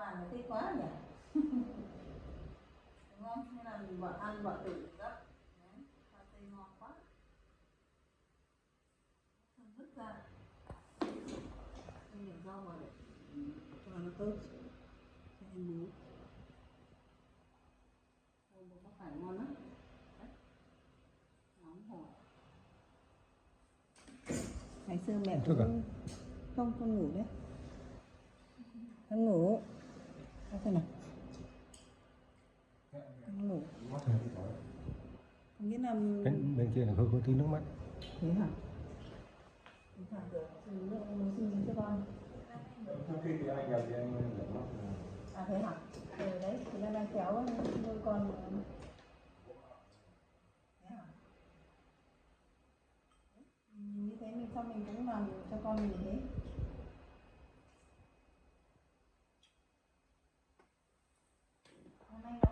vàng là thích quá nhỉ. Đúng không? Nên là mình vợ ăn vợ tự gấp. Đấy, khoai tây ngon quá. Không vứt ra. Không để rau vào để cho nó tốt cho em bú. Rau bố bắp cải ngon lắm. Đấy. Nóng hổi. Ngày xưa mẹ cũng không con ngủ đấy. Con ngủ. Có xem nào. Con ngủ. Nghĩa là bên kia là có tí nước mắt. thế hả? Mình thả cửa xin nước nấu xin cho con. Trước khi thì anh gặp thì anh rửa mắt. À thế hả? Ừ đấy, thì em đang kéo nuôi con. Thế hả? Như thế mình xong mình cũng làm cho con mình thế. Hôm nay nấu